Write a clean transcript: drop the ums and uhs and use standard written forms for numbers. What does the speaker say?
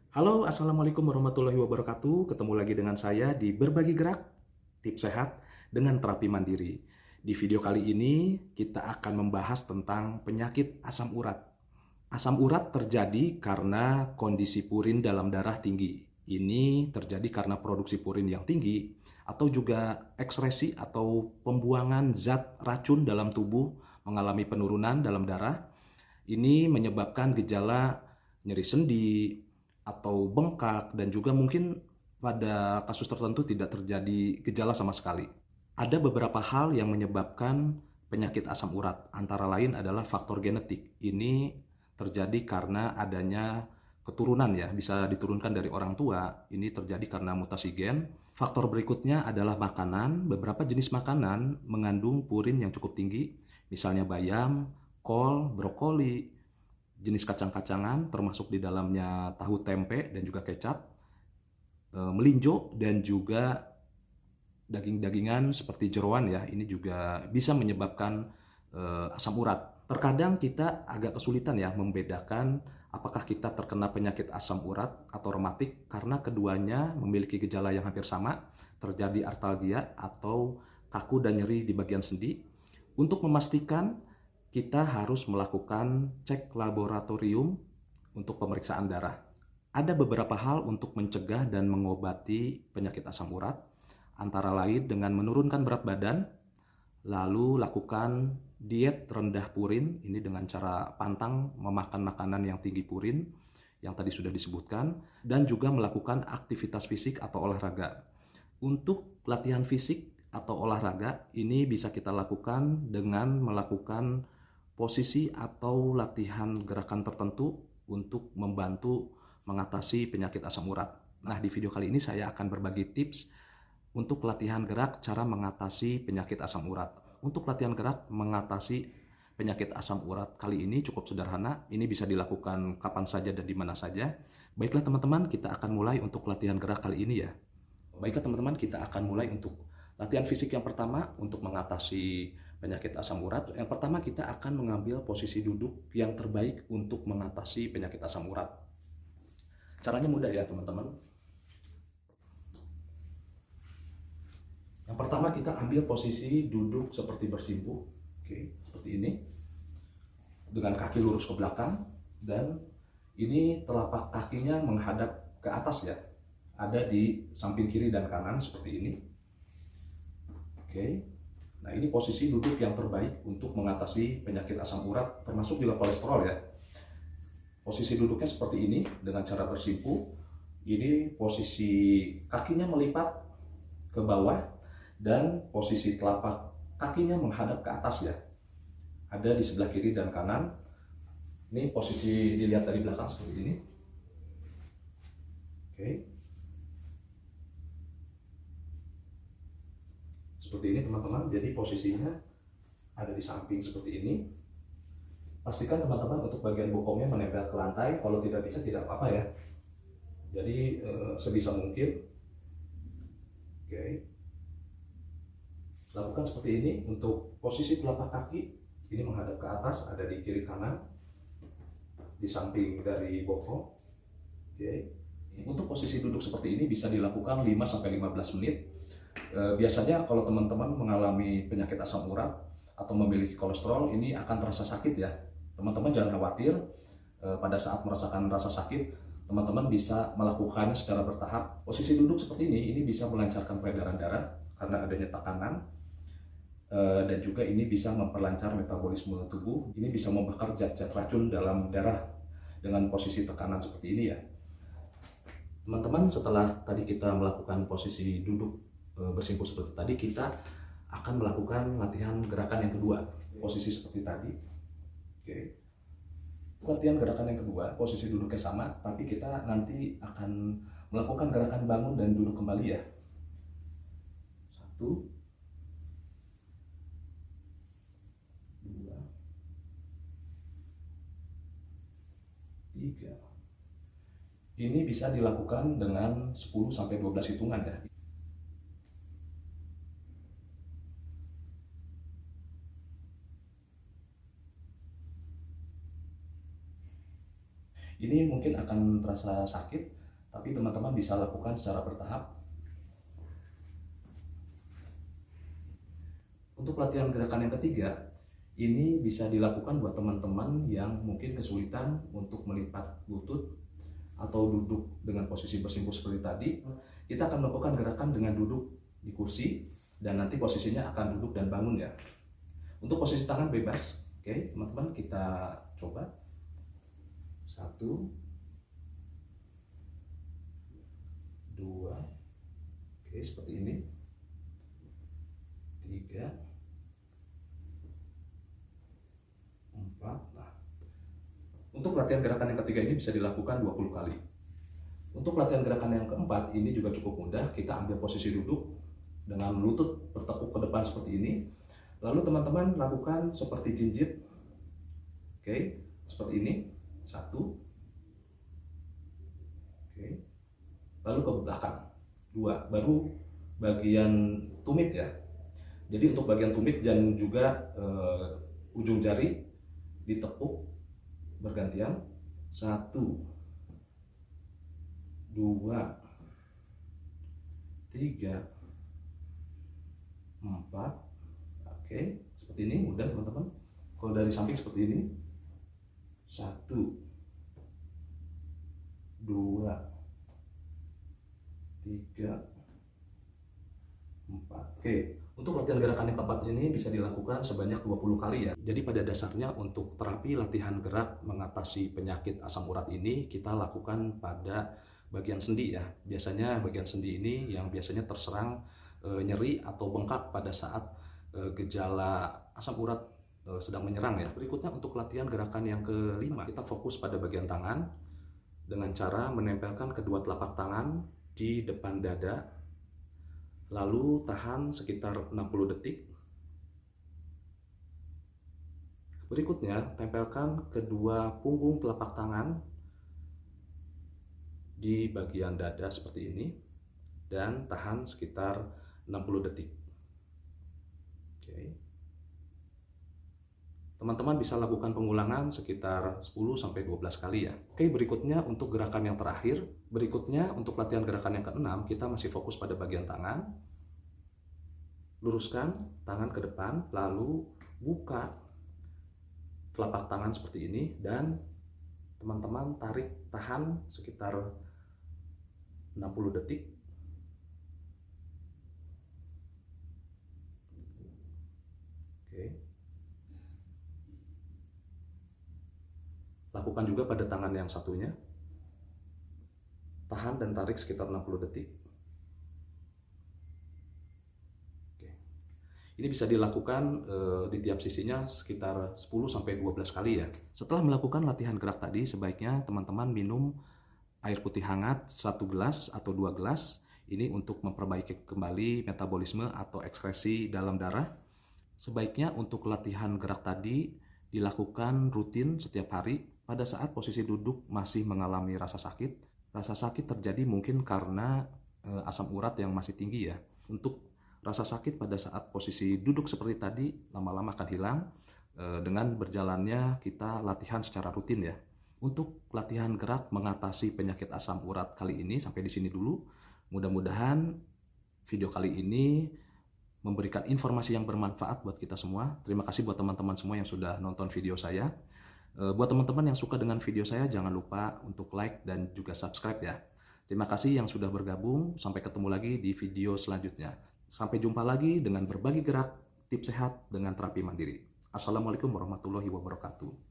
Halo, Assalamualaikum warahmatullahi wabarakatuh. Ketemu lagi dengan saya di Berbagi Gerak, Tips Sehat dengan Terapi Mandiri. Di video kali ini, kita akan membahas tentang penyakit asam urat. Asam urat terjadi karena kondisi purin dalam darah tinggi. Ini terjadi karena produksi purin yang tinggi, atau juga ekskresi atau pembuangan zat racun dalam tubuh mengalami penurunan dalam darah. Ini menyebabkan gejala nyeri sendi atau bengkak, dan juga mungkin pada kasus tertentu tidak terjadi gejala sama sekali. Ada beberapa hal yang menyebabkan penyakit asam urat, antara lain adalah faktor genetik. Ini terjadi karena adanya keturunan, ya, bisa diturunkan dari orang tua. Ini terjadi karena mutasi gen. Faktor berikutnya adalah makanan. Beberapa jenis makanan mengandung purin yang cukup tinggi, misalnya bayam, kol, brokoli, jenis kacang-kacangan termasuk di dalamnya tahu tempe dan juga kecap, melinjo, dan juga daging-dagingan seperti jeroan, ya, ini juga bisa menyebabkan asam urat. Terkadang kita agak kesulitan, ya, membedakan apakah kita terkena penyakit asam urat atau rematik karena keduanya memiliki gejala yang hampir sama, terjadi artalgia atau kaku dan nyeri di bagian sendi. Untuk memastikan, kita harus melakukan cek laboratorium untuk pemeriksaan darah. Ada beberapa hal untuk mencegah dan mengobati penyakit asam urat, antara lain dengan menurunkan berat badan, lalu lakukan diet rendah purin, ini dengan cara pantang memakan makanan yang tinggi purin, yang tadi sudah disebutkan, dan juga melakukan aktivitas fisik atau olahraga. Untuk latihan fisik atau olahraga, ini bisa kita lakukan dengan melakukan posisi atau latihan gerakan tertentu untuk membantu mengatasi penyakit asam urat. Nah, di video kali ini saya akan berbagi tips untuk latihan gerak cara mengatasi penyakit asam urat. Untuk latihan gerak mengatasi penyakit asam urat kali ini cukup sederhana. Ini bisa dilakukan kapan saja dan di mana saja. Baiklah teman-teman, kita akan mulai untuk latihan gerak kali ini, ya. Baiklah teman-teman, kita akan mulai untuk latihan fisik yang pertama untuk mengatasi penyakit asam urat. Yang pertama, kita akan mengambil posisi duduk yang terbaik untuk mengatasi penyakit asam urat. Caranya mudah, ya teman-teman. Yang pertama, kita ambil posisi duduk seperti bersimpuh. Oke, seperti ini. Dengan kaki lurus ke belakang, dan ini telapak kakinya menghadap ke atas, ya. Ada di samping kiri dan kanan seperti ini. Oke. Nah, ini posisi duduk yang terbaik untuk mengatasi penyakit asam urat, termasuk juga kolesterol, ya. Posisi duduknya seperti ini dengan cara bersimpuh. Ini posisi kakinya melipat ke bawah dan posisi telapak kakinya menghadap ke atas, ya. Ada di sebelah kiri dan kanan. Ini posisi dilihat dari belakang seperti ini. Oke. Seperti ini teman-teman. Jadi posisinya ada di samping seperti ini. Pastikan teman-teman untuk bagian bokongnya menempel ke lantai. Kalau tidak bisa, tidak apa-apa, ya. Jadi sebisa mungkin. Oke. Lakukan seperti ini. Untuk posisi telapak kaki, ini menghadap ke atas, ada di kiri kanan, di samping dari bokong. Oke. Untuk posisi duduk seperti ini bisa dilakukan 5-15 menit. Biasanya kalau teman-teman mengalami penyakit asam urat atau memiliki kolesterol, ini akan terasa sakit, ya. Teman-teman jangan khawatir. Pada saat merasakan rasa sakit, teman-teman bisa melakukannya secara bertahap. Posisi duduk seperti ini bisa melancarkan peredaran darah karena adanya tekanan, dan juga ini bisa memperlancar metabolisme tubuh. Ini bisa membakar zat-zat racun dalam darah dengan posisi tekanan seperti ini, ya. Teman-teman, setelah tadi kita melakukan posisi duduk bersimpuh seperti tadi, kita akan melakukan latihan gerakan yang kedua, posisi seperti tadi. Oke. Latihan gerakan yang kedua, posisi duduknya sama, tapi kita nanti akan melakukan gerakan bangun dan duduk kembali, ya. 1, 2, 3. Ini bisa dilakukan dengan 10-12 hitungan, ya. Ini mungkin akan terasa sakit, Tapi teman-teman bisa lakukan secara bertahap. Untuk latihan gerakan yang ketiga, ini bisa dilakukan buat teman-teman yang mungkin kesulitan untuk melipat lutut atau duduk dengan posisi bersimpuh seperti tadi. Kita akan melakukan gerakan dengan duduk di kursi dan nanti posisinya akan duduk dan bangun ya. Untuk posisi tangan bebas. Oke, teman-teman kita coba. 1, 2, oke seperti ini. 3, 4. Nah, untuk latihan gerakan yang ketiga ini bisa dilakukan 20 kali. Untuk latihan gerakan yang keempat ini juga cukup mudah. Kita ambil posisi duduk dengan lutut bertekuk ke depan seperti ini. Lalu teman-teman lakukan seperti jinjit. Oke, seperti ini. 1. Oke. Lalu ke belakang. 2. Baru bagian tumit ya. Jadi untuk bagian tumit dan juga ujung jari ditekuk bergantian. 1, 2, 3, 4. Oke, seperti ini mudah teman-teman. Kalau dari samping seperti ini. 1, 2, 3, 4. Oke, untuk latihan gerakan yang keempat ini bisa dilakukan sebanyak 20 kali ya. Jadi pada dasarnya untuk terapi latihan gerak mengatasi penyakit asam urat ini kita lakukan pada bagian sendi ya. Biasanya bagian sendi ini yang biasanya terserang nyeri atau bengkak pada saat gejala asam urat sedang menyerang ya. Berikutnya untuk latihan gerakan yang kelima, kita fokus pada bagian tangan dengan cara menempelkan kedua telapak tangan di depan dada, lalu tahan sekitar 60 detik. Berikutnya, tempelkan kedua punggung telapak tangan di bagian dada seperti ini dan tahan sekitar 60 detik. Oke. Teman-teman bisa lakukan pengulangan sekitar 10-12 kali ya. Oke, berikutnya untuk gerakan yang terakhir. Berikutnya untuk latihan gerakan yang keenam, kita masih fokus pada bagian tangan. Luruskan tangan ke depan, lalu buka telapak tangan seperti ini dan teman-teman tarik tahan sekitar 60 detik. Oke. Lakukan juga pada tangan yang satunya. Tahan dan tarik sekitar 60 detik. Oke. Ini bisa dilakukan di tiap sisinya sekitar 10-12 kali ya. Setelah melakukan latihan gerak tadi, sebaiknya teman-teman minum air putih hangat 1 gelas atau 2 gelas. Ini untuk memperbaiki kembali metabolisme atau ekskresi dalam darah. Sebaiknya untuk latihan gerak tadi dilakukan rutin setiap hari. Pada saat posisi duduk masih mengalami rasa sakit. Rasa sakit terjadi mungkin karena asam urat yang masih tinggi ya. Untuk rasa sakit pada saat posisi duduk seperti tadi lama-lama akan hilang dengan berjalannya kita latihan secara rutin ya. Untuk latihan gerak mengatasi penyakit asam urat kali ini sampai di sini dulu. Mudah-mudahan video kali ini memberikan informasi yang bermanfaat buat kita semua. Terima kasih buat teman-teman semua yang sudah nonton video saya. Buat teman-teman yang suka dengan video saya, jangan lupa untuk like dan juga subscribe ya. Terima kasih yang sudah bergabung. Sampai ketemu lagi di video selanjutnya. Sampai jumpa lagi dengan berbagi gerak, tips sehat dengan terapi mandiri. Assalamualaikum warahmatullahi wabarakatuh.